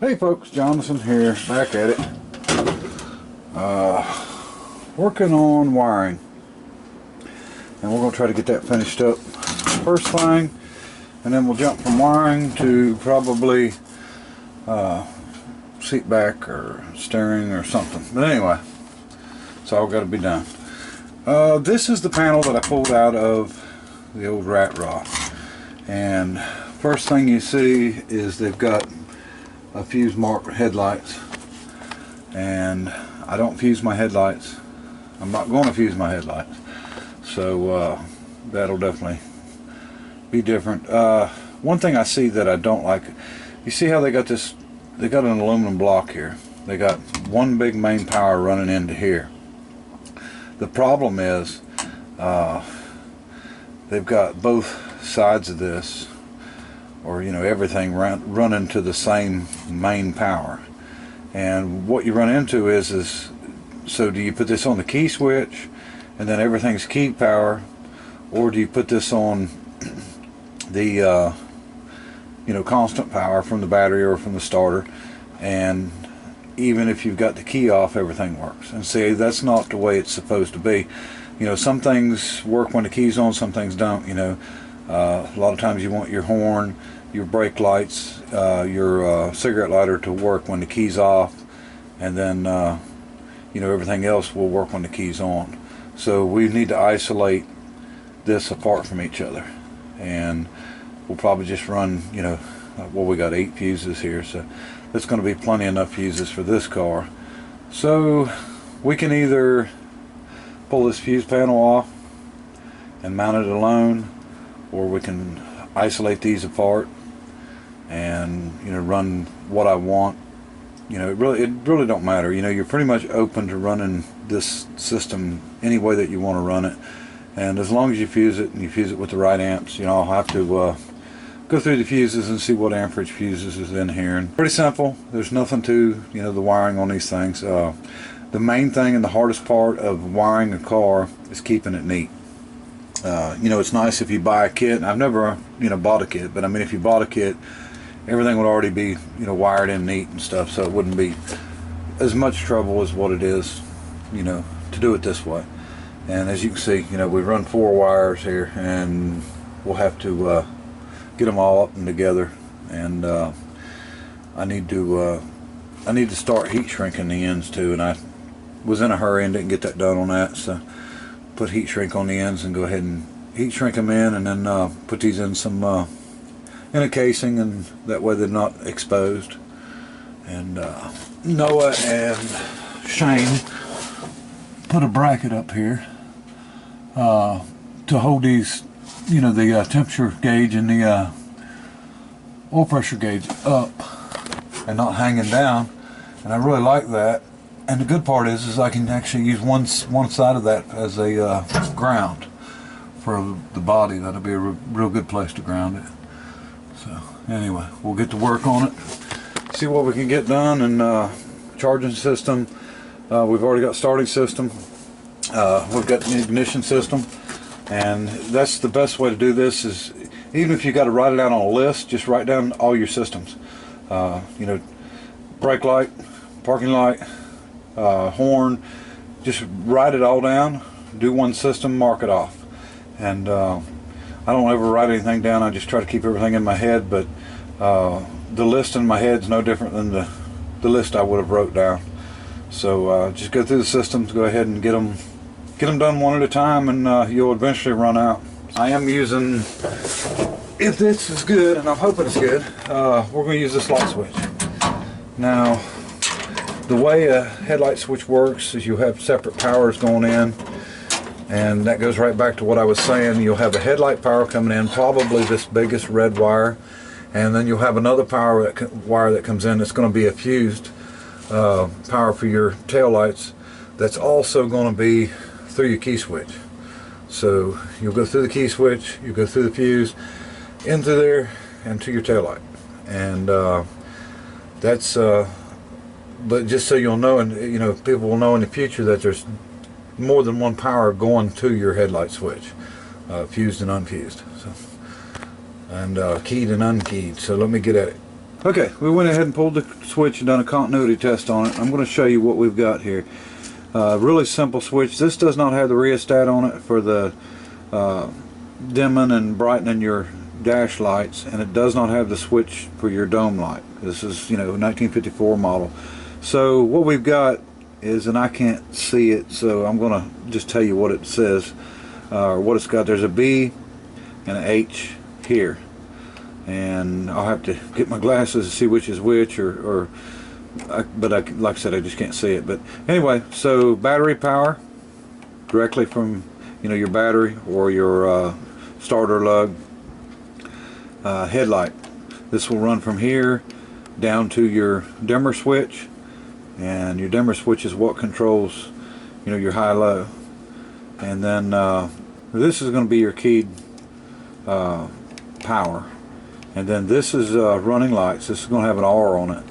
Hey folks, Jonathan here, back at it. Working on wiring, and we're going to try to get that finished up first thing, and then we'll jump from wiring to probably seat back or steering or something. But anyway, it's all got to be done. This is the panel that I pulled out of the old rat rod, and first thing you see is they've got a fuse marked headlights, and I don't fuse my headlights. I'm not going to fuse my headlights, so that'll definitely be different. One thing I see that I don't like, you see how they got this, they got an aluminum block here. They got one big main power running into here. The problem is they've got both sides of this, or everything running to the same main power. And what you run into is so do you put this on the key switch and then everything's key power, or do you put this on the constant power from the battery or from the starter, and even if you've got the key off, everything works? And see, that's not the way it's supposed to be. Some things work when the key's on, some things don't. A lot of times you want your horn, your brake lights, your cigarette lighter to work when the key's off, and then everything else will work when the key's on. So we need to isolate this apart from each other, and we'll probably just run, well, we got 8 fuses here, so that's going to be plenty enough fuses for this car. So we can either pull this fuse panel off and mount it alone, or we can isolate these apart and run what I want. It really don't matter. You're pretty much open to running this system any way that you want to run it, and as long as you fuse it and you fuse it with the right amps. I'll have to go through the fuses and see what amperage fuses is in here. And pretty simple. There's nothing to the wiring on these things. The main thing and the hardest part of wiring a car is keeping it neat. It's nice if you buy a kit, and I've never bought a kit, but I mean, if you bought a kit, everything would already be wired in neat and stuff, so it wouldn't be as much trouble as what it is to do it this way. And as you can see, we run 4 wires here, and we'll have to get them all up and together. And I need to start heat shrinking the ends too, and I was in a hurry and didn't get that done on that, so put heat shrink on the ends and go ahead and heat shrink them in, and then put these in some in a casing, and that way they're not exposed. And Noah and Shane put a bracket up here to hold these, the temperature gauge and the oil pressure gauge up and not hanging down, and I really like that. And the good part is I can actually use one side of that as a ground for the body. That'll be a real good place to ground it. So anyway, we'll get to work on it, see what we can get done. And charging system, we've already got starting system, we've got the ignition system, and that's the best way to do this. Is even if you got to write it down on a list, just write down all your systems. Brake light, parking light, horn, just write it all down, do one system, mark it off. And I don't ever write anything down. I just try to keep everything in my head, but the list in my head is no different than the list I would have wrote down. So just go through the systems, go ahead and get them done one at a time, and you'll eventually run out. I am using, if this is good, and I'm hoping it's good, we're going to use this light switch. Now, the way a headlight switch works is you have separate powers going in, and that goes right back to what I was saying. You'll have a headlight power coming in, probably this biggest red wire, and then you'll have another wire that comes in that's going to be a fused power for your tail lights. That's also going to be through your key switch. So you'll go through the key switch, you go through the fuse, into there, and to your tail light. And that's but just so you'll know, and people will know in the future, that there's more than one power going to your headlight switch, fused and unfused, so, and keyed and unkeyed. So let me get at it. Okay, we went ahead and pulled the switch and done a continuity test on it. I'm going to show you what we've got here. Really simple switch. This does not have the rheostat on it for the dimming and brightening your dash lights, and it does not have the switch for your dome light. This is, you know, 1954 model. So what we've got is, and I can't see it, so I'm going to just tell you what it says, or what it's got. There's a B and an H here, and I'll have to get my glasses to see which is which, like I said, I just can't see it. But anyway, so battery power directly from, you know, your battery or your starter lug. Headlight, this will run from here down to your dimmer switch, and your dimmer switch is what controls, you know, your high-low. And then this is going to be your keyed power, and then this is running lights. This is going to have an R on it,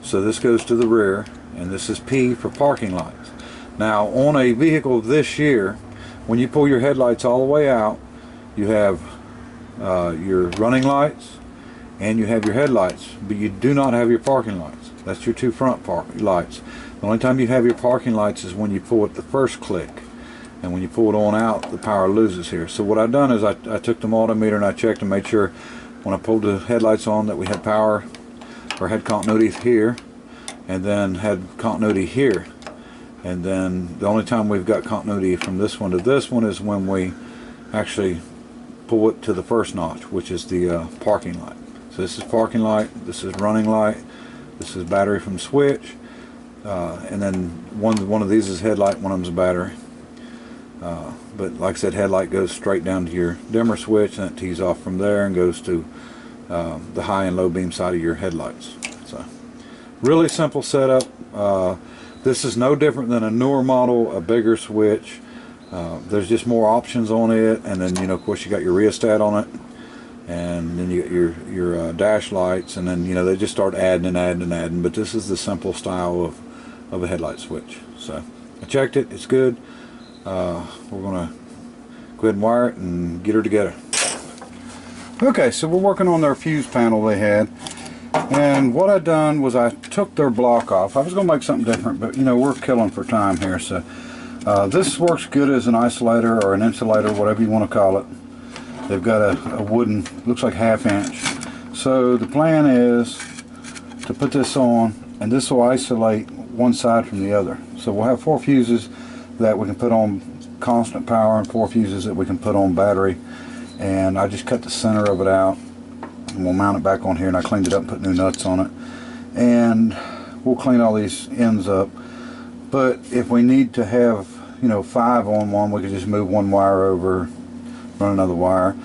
so this goes to the rear, and this is P for parking lights. Now on a vehicle of this year, when you pull your headlights all the way out, you have your running lights and you have your headlights, but you do not have your parking lights. That's your two front lights. The only time you have your parking lights is when you pull it the first click, and when you pull it on out, the power loses here. So what I've done is I took the multimeter and I checked and made sure when I pulled the headlights on that we had power, or had continuity here, and then had continuity here. And then the only time we've got continuity from this one to this one is when we actually pull it to the first notch, which is the parking light. So this is parking light, this is running light, this is battery from switch, and then one of these is headlight, one of them is battery. But like I said, headlight goes straight down to your dimmer switch, and it tees off from there and goes to the high and low beam side of your headlights. So really simple setup. This is no different than a newer model, a bigger switch. There's just more options on it, and then, you know, of course you got your rheostat on it, and then you got your dash lights, and then, you know, they just start adding and adding and adding. But this is the simple style of a headlight switch. So I checked it, it's good. We're gonna go ahead and wire it and get her together. Okay, so we're working on their fuse panel they had, and what I done was I took their block off. I was gonna make something different, but you know, we're killing for time here, so this works good as an isolator or an insulator, whatever you want to call it. They've got a wooden, looks like 1/2 inch. So the plan is to put this on, and this will isolate one side from the other. So we'll have 4 fuses that we can put on constant power, and 4 fuses that we can put on battery. And I just cut the center of it out, and we'll mount it back on here, and I cleaned it up and put new nuts on it. And we'll clean all these ends up. But if we need to have, you know, 5 on one, we can just move one wire over, run another wire,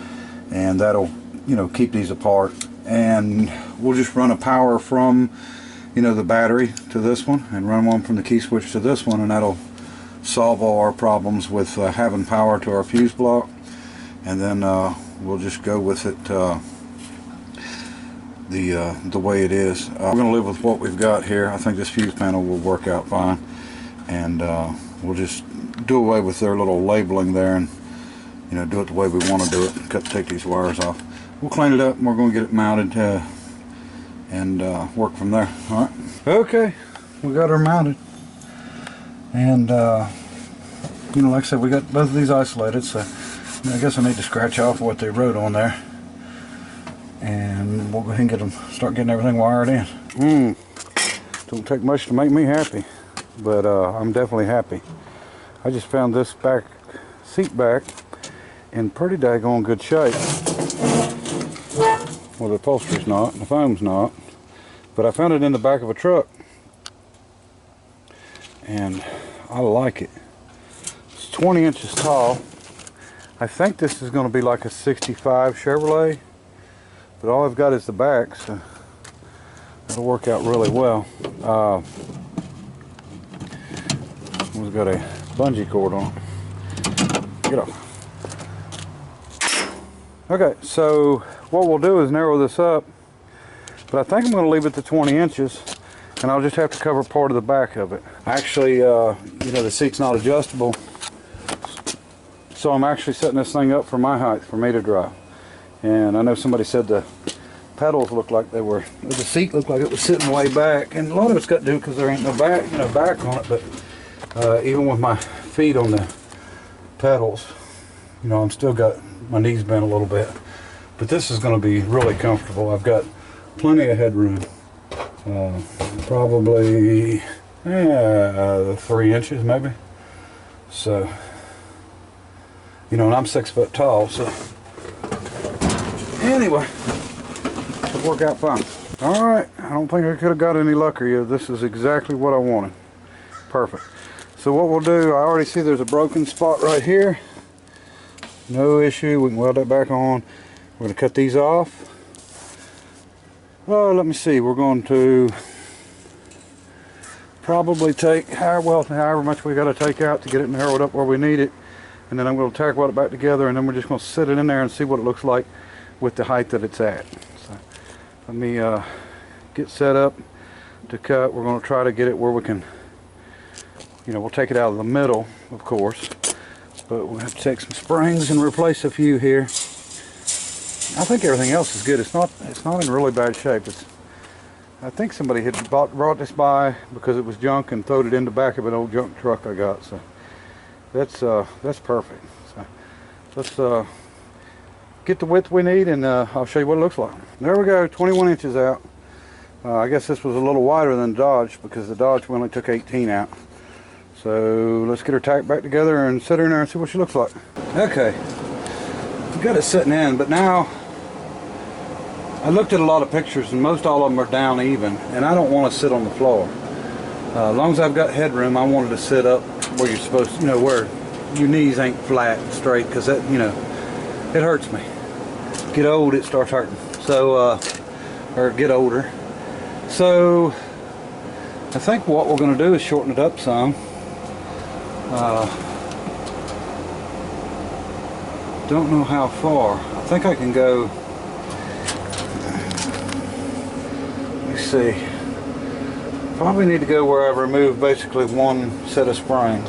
and that'll, you know, keep these apart. And we'll just run a power from, you know, the battery to this one, and run one from the key switch to this one, and that'll solve all our problems with having power to our fuse block. And then we'll just go with it the way it is. We're going to live with what we've got here. I think this fuse panel will work out fine, and we'll just do away with their little labeling there, and, you know, do it the way we want to do it. Take these wires off. We'll clean it up, and we're going to get it mounted and work from there. All right. Okay, we got her mounted, and you know, like I said, we got both of these isolated. So I guess I need to scratch off what they wrote on there, and we'll go ahead and start getting everything wired in. Don't take much to make me happy, but I'm definitely happy. I just found this back seat back in pretty daggone good shape. Well, the upholstery's not, and the foam's not, but I found it in the back of a truck, and I like it. It's 20 inches tall. I think this is going to be like a 65 Chevrolet, but all I've got is the back, so it'll work out really well. We've got a bungee cord on. Get off. Okay, so what we'll do is narrow this up, but I think I'm going to leave it to 20 inches, and I'll just have to cover part of the back of it. Actually, you know, the seat's not adjustable, so I'm actually setting this thing up for my height, for me to drive. And I know somebody said the pedals looked like they were, the seat looked like it was sitting way back, and a lot of it's got to do because there ain't no back, back on it. But even with my feet on the pedals, I'm still got my knees bent a little bit. But this is going to be really comfortable. I've got plenty of headroom, probably 3 inches maybe. So, and I'm 6 foot tall, so anyway, it'll work out fine. All right, I don't think I could have got any luckier. This is exactly what I wanted. Perfect. So what we'll do, I already see there's a broken spot right here. No issue, we can weld that back on. We're going to cut these off. Well, let me see, we're going to probably take, however much we got to take out to get it narrowed up where we need it. And then I'm going to tack weld it back together, and then we're just going to sit it in there and see what it looks like with the height that it's at. So let me get set up to cut. We're going to try to get it where we can, we'll take it out of the middle, of course, but we'll have to take some springs and replace a few here. I think everything else is good. It's not in really bad shape. I think somebody had brought this by because it was junk and throwed it in the back of an old junk truck I got. So that's perfect. So let's get the width we need, and I'll show you what it looks like. There we go, 21 inches out. I guess this was a little wider than the Dodge, because the Dodge we only took 18 out. So let's get her tacked back together and sit her in there and see what she looks like. Okay, we got it sitting in, but now I looked at a lot of pictures and most all of them are down even, and I don't want to sit on the floor. As long as I've got headroom, I wanted to sit up where you're supposed to, where your knees ain't flat and straight, because that, it hurts me. Get old, it starts hurting. So, or get older. So, I think what we're going to do is shorten it up some. Don't know how far. I think I can go. Let me see. Probably need to go where I remove basically one set of springs,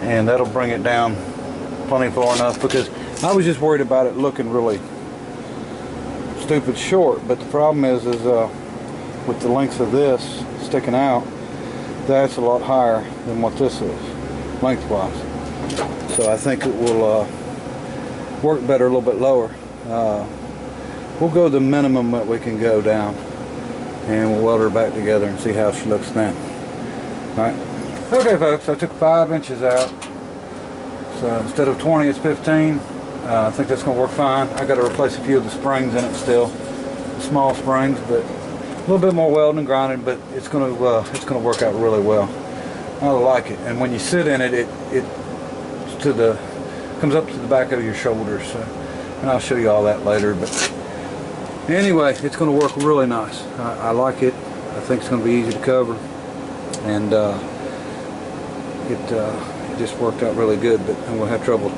and that'll bring it down plenty far enough, because I was just worried about it looking really stupid short. But the problem is with the length of this sticking out, that's a lot higher than what this is lengthwise. So I think it will work better a little bit lower. We'll go the minimum that we can go down, and we'll weld her back together and see how she looks then. Alright. Okay folks, I took 5 inches out. So instead of 20, it's 15. I think that's going to work fine. I got to replace a few of the springs in it still, small springs, but a little bit more welding and grinding. But it's going to work out really well. I like it, and when you sit in it, it comes up to the back of your shoulders. So, and I'll show you all that later. But anyway, it's going to work really nice. I like it. I think it's going to be easy to cover, and it just worked out really good. But I'm going to have trouble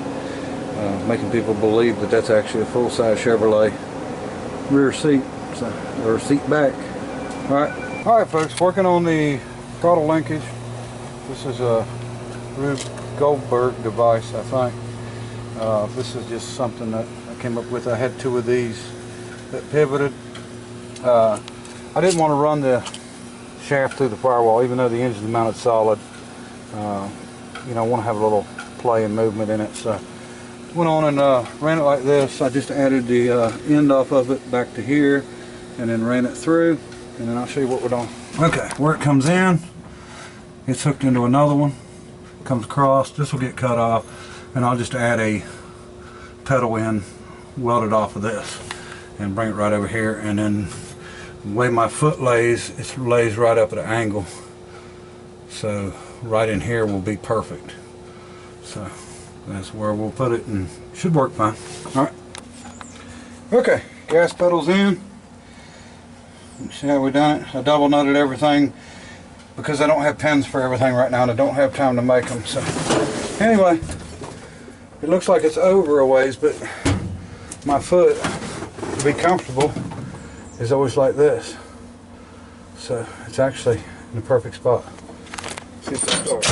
making people believe that that's actually a full-size Chevrolet rear seat, or seat back. All right, folks. Working on the throttle linkage. This is a Rube Goldberg device, I think. This is just something that I came up with. I had 2 of these that pivoted. I didn't want to run the shaft through the firewall, even though the engine's mounted solid. I want to have a little play and movement in it. So went on and ran it like this. I just added the end off of it back to here, and then ran it through, and then I'll show you what we're doing. Okay, where it comes in, it's hooked into another one, comes across. This will get cut off, and I'll just add a pedal in, weld it off of this, and bring it right over here. And then the way my foot lays, it lays right up at an angle, so right in here will be perfect. So that's where we'll put it, and it should work fine. Alright. Okay, gas pedals in. See how we done it? I double nutted everything because I don't have pins for everything right now, and I don't have time to make them. So anyway, it looks like it's over a ways, but my foot, to be comfortable, is always like this. So it's actually in the perfect spot. See if that starts.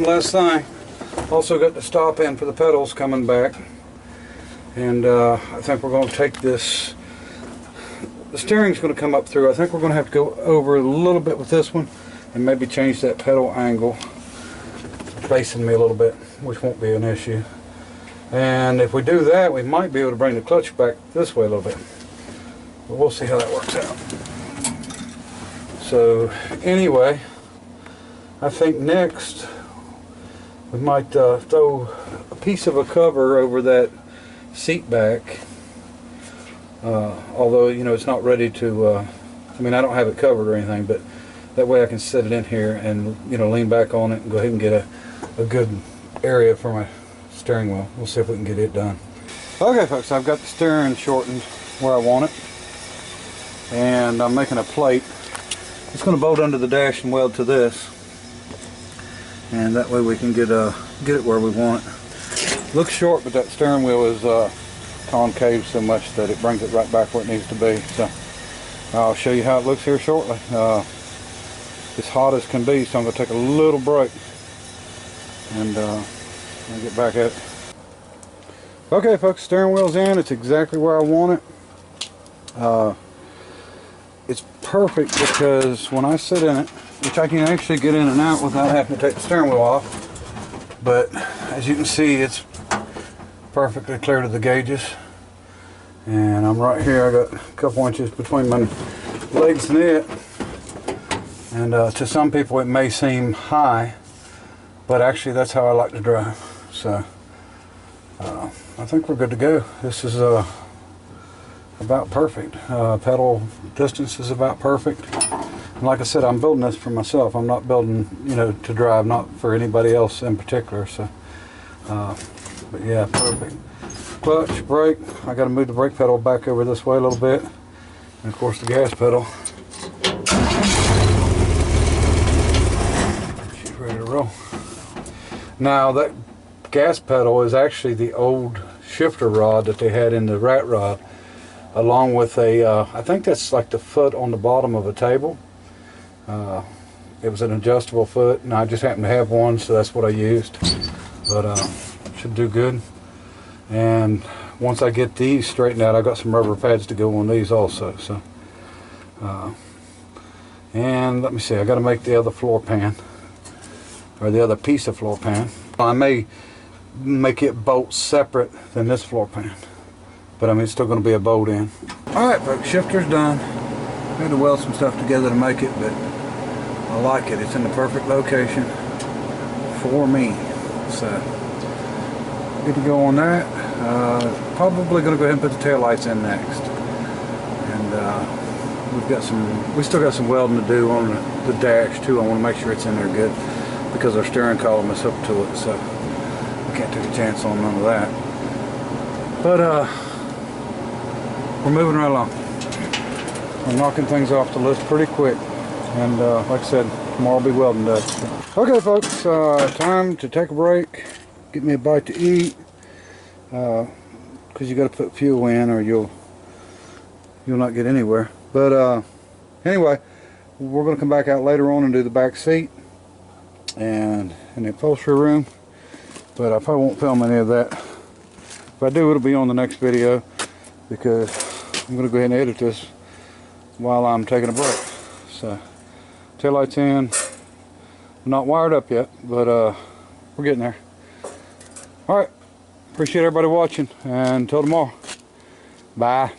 last thing. Also got the stop in for the pedals coming back. And I think we're going to take this, the steering's going to come up through. I think we're going to have to go over a little bit with this one and maybe change that pedal angle, facing me a little bit, which won't be an issue. And if we do that, we might be able to bring the clutch back this way a little bit. But we'll see how that works out. So anyway, I think next we might throw a piece of a cover over that seat back. Although, you know, it's not ready to, I mean, I don't have it covered or anything, but that way I can set it in here and, you know, lean back on it and go ahead and get a good area for my steering wheel. We'll see if we can get it done. Okay folks, I've got the steering shortened where I want it, and I'm making a plate. It's going to bolt under the dash and weld to this, and that way we can get it where we want it. Looks short, but that steering wheel is concave so much that it brings it right back where it needs to be. So I'll show you how it looks here shortly. It's hot as can be, so I'm going to take a little break and I'll get back at it. Okay folks, steering wheel's in. It's exactly where I want it. It's perfect because when I sit in it, which I can actually get in and out without having to take the steering wheel off, but as you can see, it's perfectly clear to the gauges. And I'm right here. I got a couple inches between my legs and it. And to some people it may seem high, but actually that's how I like to drive. So I think we're good to go. This is about perfect. Pedal distance is about perfect. And like I said, I'm building this for myself. I'm not building, you know, to drive, not for anybody else in particular. So, but yeah, perfect. Clutch, brake. I got to move the brake pedal back over this way a little bit, and of course the gas pedal. She's ready to roll. Now that gas pedal is actually the old shifter rod that they had in the rat rod, along with a, I think that's like the foot on the bottom of a table. It was an adjustable foot, and I just happened to have one, so that's what I used. But should do good. And once I get these straightened out, I got some rubber pads to go on these also. So, and let me see, I got to make the other floor pan, or the other piece of floor pan. I may make it bolt separate than this floor pan, but I mean it's still going to be a bolt in. Alright folks, shifter's done. I had to weld some stuff together to make it, but I like it. It's in the perfect location for me. So good to go on that. Probably going to go ahead and put the tail lights in next. And we still got some welding to do on the dash too. I want to make sure it's in there good because our steering column is hooked to it, so we can't take a chance on none of that. But we're moving right along. I'm knocking things off the list pretty quick, and like I said, tomorrow will be welding day. Okay folks, time to take a break, get me a bite to eat, because you got to put fuel in or you'll not get anywhere. But anyway, we're going to come back out later on and do the back seat and in the upholstery room, but I probably won't film any of that. If I do, it'll be on the next video, because I'm going to go ahead and edit this while I'm taking a break. So taillights in, not wired up yet, but we're getting there. Alright, appreciate everybody watching, and until tomorrow, bye.